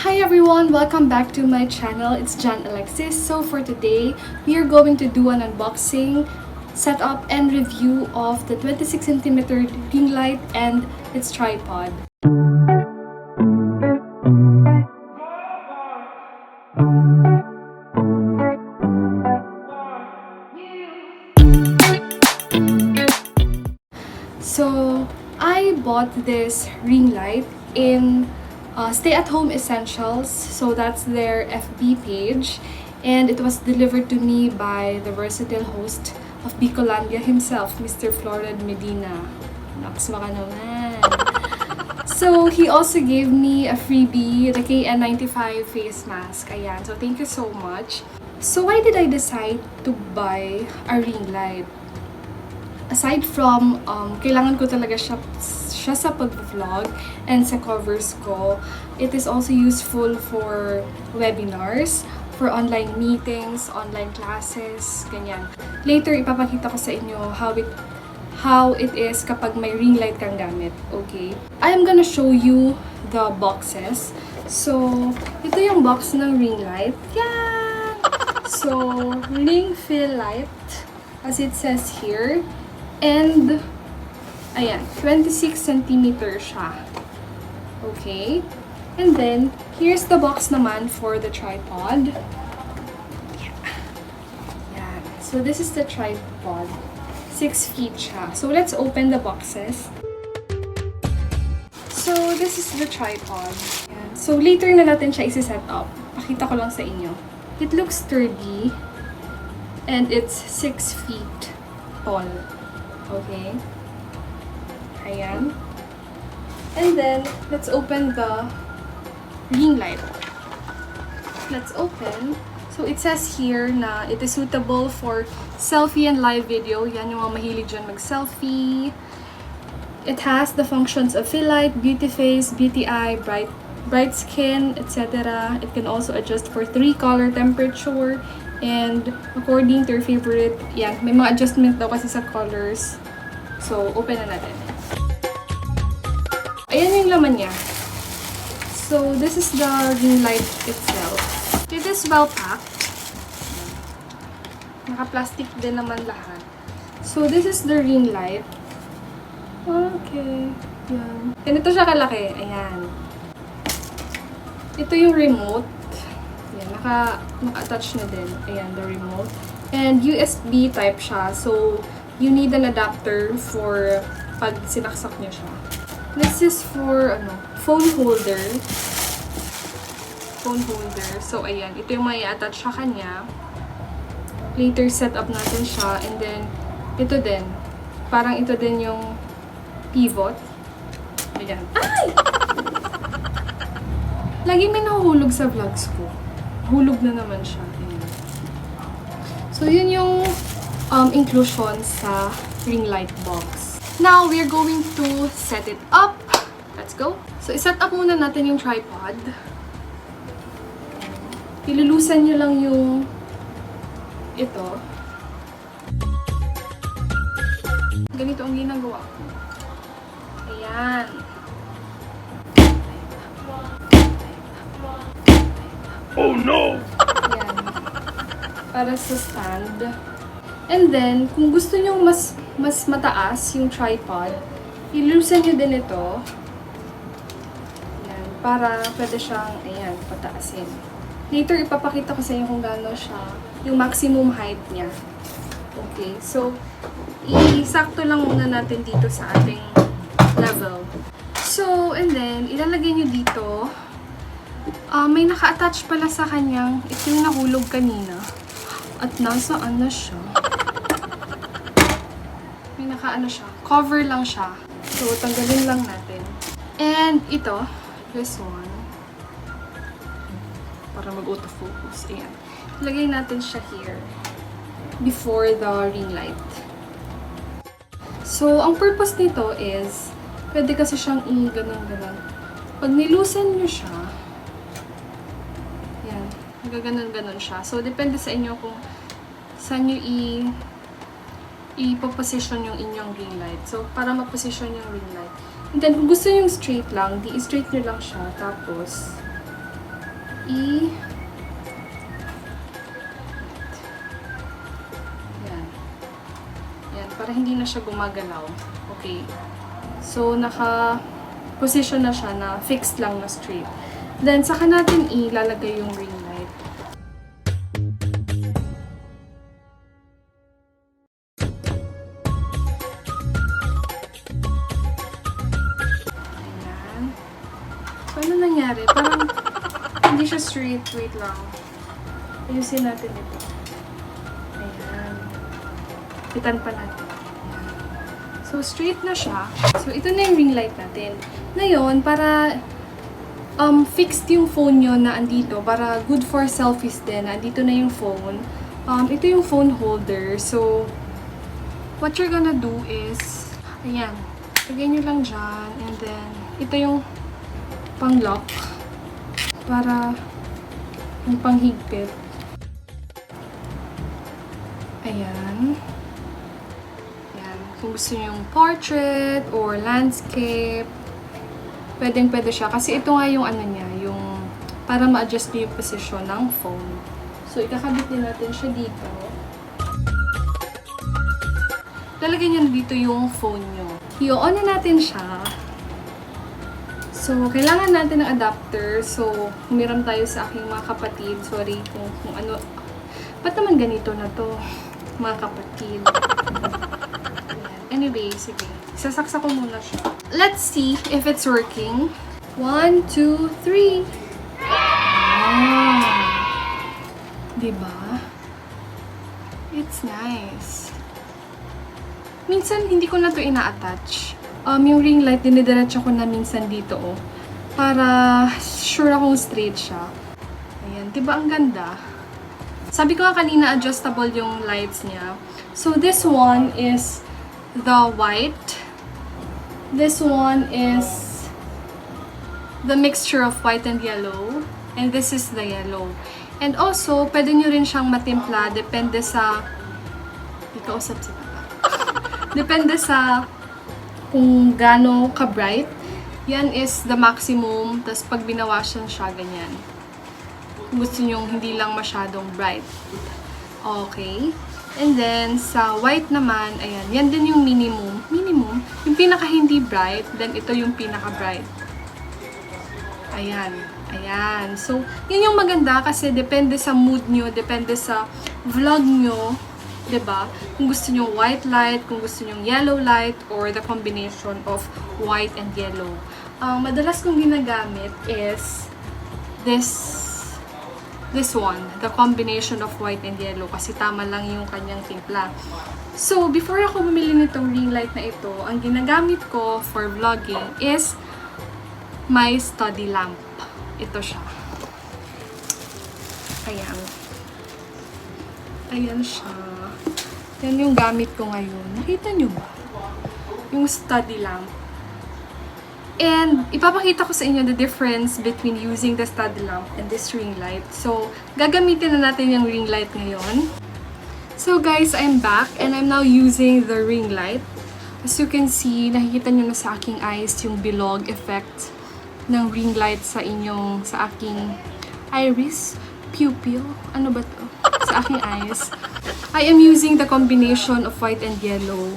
Hi everyone! Welcome back to my channel. It's Alexis. So for today, we are going to do an unboxing, setup, and review of the 26cm ring light and its tripod. So I bought this ring light in Stay at Home Essentials, so that's their FB page, and it was delivered to me by the versatile host of Bicolandia himself, Mr. Florid Medina. Naks baka naman. So he also gave me a freebie, the KN95 face mask. Ayan, so thank you so much. So why did I decide to buy a ring light? Aside from, kailangan ko talaga siya sa pag-vlog and sa covers ko, it is also useful for webinars, for online meetings, online classes, ganyan. Later, ipapakita ko sa inyo how it is kapag may ring light kang gamit, okay? I am gonna show you the boxes. So, ito yung box ng ring light. Yan! So, ring fill light, as it says here. And, ayan, 26cm siya. Okay? And then, here's the box naman for the tripod. Yeah. Yan. So, this is the tripod. 6 feet siya. So, let's open the boxes. So, this is the tripod. Yan. So, later na natin siya isi-set up. Pakita ko lang sa inyo. It looks sturdy. And it's 6 feet tall. Okay. Ayan. And then, let's open the ring light. Let's open. So, it says here na it is suitable for selfie and live video. Yan yung mga mahilig dyan mag-selfie. It has the functions of fill light, beauty face, beauty eye, bright skin, etc. It can also adjust for 3 color temperature. And according to your favorite, yan, may mga adjustment daw kasi sa colors. So, open na natin. Ayan yung laman niya. So, this is the ring light itself. It is well packed. Naka-plastic din naman lahat. So, this is the ring light. Okay. Yan. Ganito siya kalaki. Ayan. Ito yung remote. Naka-attach na din. Ayan, the remote. And USB type siya. So, you need an adapter for pag sinaksak niyo siya. This is for, phone holder. Phone holder. So, ayan. Ito yung may attach sa kanya. Later, set up natin siya. And then, ito din. Parang ito din yung pivot. Ayan. Ay! Lagi may nahuhulog sa vlogs ko. Hulog na naman siya. Ayan. So, yun yung inclusion sa ring light box. Now, we're going to set it up. Let's go. So, iset up muna natin yung tripod. Ilulusan nyo lang yung ito. Ganito ang ginagawa ko. Ayan. Oh no! Yan. Para sa stand. And then, kung gusto nyo mas mataas yung tripod, ilusan nyo din ito. Yan. Para pwede siyang, ayan, pataasin. Later, ipapakita ko sa inyo kung gaano siya, yung maximum height niya. Okay. So, isakto lang muna natin dito sa ating level. So, and then, ilalagay nyo dito. May naka-attach pala sa kanyang, ito yung nahulog kanina. At nasaan na siya? May naka-ano siya, cover lang siya. So, tanggalin lang natin. And ito, this one. Para mag-autofocus. Ayan. Ilagay natin siya here. Before the ring light. So, ang purpose nito is, pwede kasi siyang i-ganon-ganon. Pag nilusan nyo siya, gaganon-ganon siya. So, depende sa inyo kung saan nyo i-position yung inyong ring light. So, para ma-position yung ring light. And then, kung gusto nyo yung straight lang, di-straight nyo lang siya. Tapos, Yan. Yan, para hindi na siya gumagalaw. Okay. So, naka-position na siya na fixed lang na straight. Then, saka natin ilalagay yung ring light. Ayan. So, ano nangyari? Parang hindi siya straight. Wait lang. Ayusin natin ito. Ayan. Pitan pa natin. Ayan. So, straight na siya. So, ito na yung ring light natin. Ngayon, para fixed yung phone nyo na andito, para good for selfies din, andito na yung phone. Ito yung phone holder. So, what you're gonna do is, ayan, lagay nyo lang dyan, and then, ito yung pang-lock, para yung panghigpit. Ayan. Ayan. Kung gusto nyo yung portrait or landscape, pwedeng-pwede siya. Kasi ito nga yung ano niya, yung para ma-adjust nyo yung position ng phone. So, ikakabit din natin siya dito. Lalagay nyo dito yung phone nyo. I-on na natin siya. So, kailangan natin ng adapter. So, humiram tayo sa aking mga kapatid. Sorry kung ano. Ba't naman ganito na to, mga kapatid? Anyway, sige. Sasaksa ko muna siya. Let's see if it's working. 1, 2, 3. Diba? It's nice. Minsan, hindi ko na to ina-attach. Yung ring light, dinidiretso ko na minsan dito, oh. Para sure akong straight siya. Ayan. Diba ang ganda? Sabi ko nga kanina, adjustable yung lights niya. So, this one is the white. This one is the mixture of white and yellow. And this is the yellow. And also, pwede nyo rin siyang matimpla. Depende sa... Ikausap si Papa. Depende sa kung gaano ka-bright. Yan is the maximum. Tapos pag binawasan siya, ganyan. Kung gusto nyo hindi lang masyadong bright. Okay. And then, sa white naman, ayan, yan din yung minimum. Minimum. Yung pinaka hindi bright, then ito yung pinaka bright. Ayan. Ayan. So, yun yung maganda kasi depende sa mood nyo, depende sa vlog nyo, 'di ba? Kung gusto nyo white light, kung gusto nyo yellow light, or the combination of white and yellow. Madalas kong ginagamit is this one, the combination of white and yellow, kasi tama lang yung kanyang timpla. So, before ako bumili nitong ring light na ito, ang ginagamit ko for vlogging is my study lamp. Ito siya. Ayan. Ayan siya. Yan yung gamit ko ngayon. Nakita nyo ba? Yung study lamp. And, ipapakita ko sa inyo the difference between using the study lamp and this ring light. So, gagamitin na natin yung ring light ngayon. So guys, I'm back and I'm now using the ring light. As you can see, nakikita nyo na sa aking eyes yung bilog effect ng ring light sa aking iris, pupil, ano ba to? Sa aking eyes. I am using the combination of white and yellow.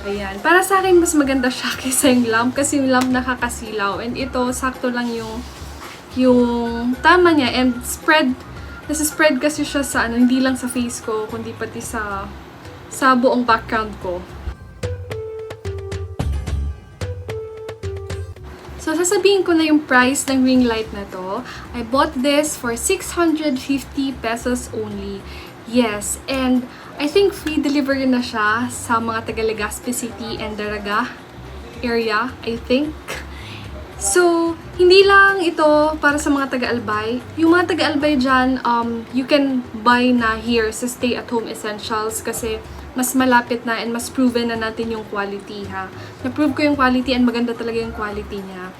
Ayan. Para sa akin, mas maganda siya kaysa yung lamp kasi yung lamp nakakasilaw. And ito, sakto lang yung tama niya. And nasa-spread kasi siya sa hindi lang sa face ko, kundi pati sa buong background ko. So, sasabihin ko na yung price ng ring light na to. I bought this for 650 pesos only. Yes, and I think free delivery na siya sa mga taga Legazpi City and Daraga area, I think. So, hindi lang ito para sa mga taga-Albay. Yung mga taga-Albay dyan, you can buy na here sa stay-at-home essentials kasi mas malapit na and mas proven na natin yung quality, ha. Na-prove ko yung quality and maganda talaga yung quality niya.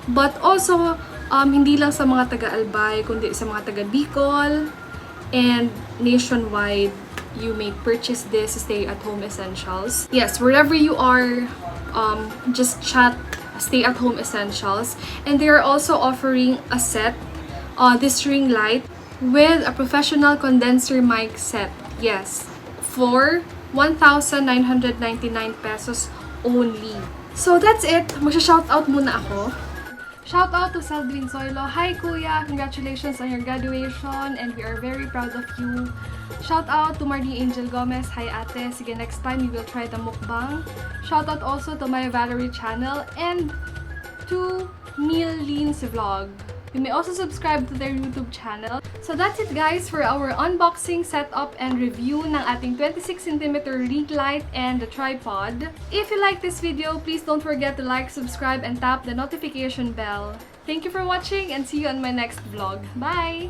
But also, hindi lang sa mga taga-Albay, kundi sa mga taga-Bicol and nationwide, you may purchase this stay-at-home essentials. Yes, wherever you are, just chat stay-at-home essentials. And they are also offering a set this ring light with a professional condenser mic set. Yes, for 1,999 pesos only. So that's it. Magsha-shoutout muna ako. Shoutout to Saldrin Zoilo. Hi Kuya! Congratulations on your graduation and we are very proud of you. Shoutout to Marnie Angel Gomez. Hi ate! Sige, next time we will try the mukbang. Shoutout also to my Valerie channel and to Neil Lean's vlog. You may also subscribe to their YouTube channel. So that's it guys for our unboxing, setup, and review ng ating 26cm ring light and the tripod. If you like this video, please don't forget to like, subscribe, and tap the notification bell. Thank you for watching and see you on my next vlog. Bye!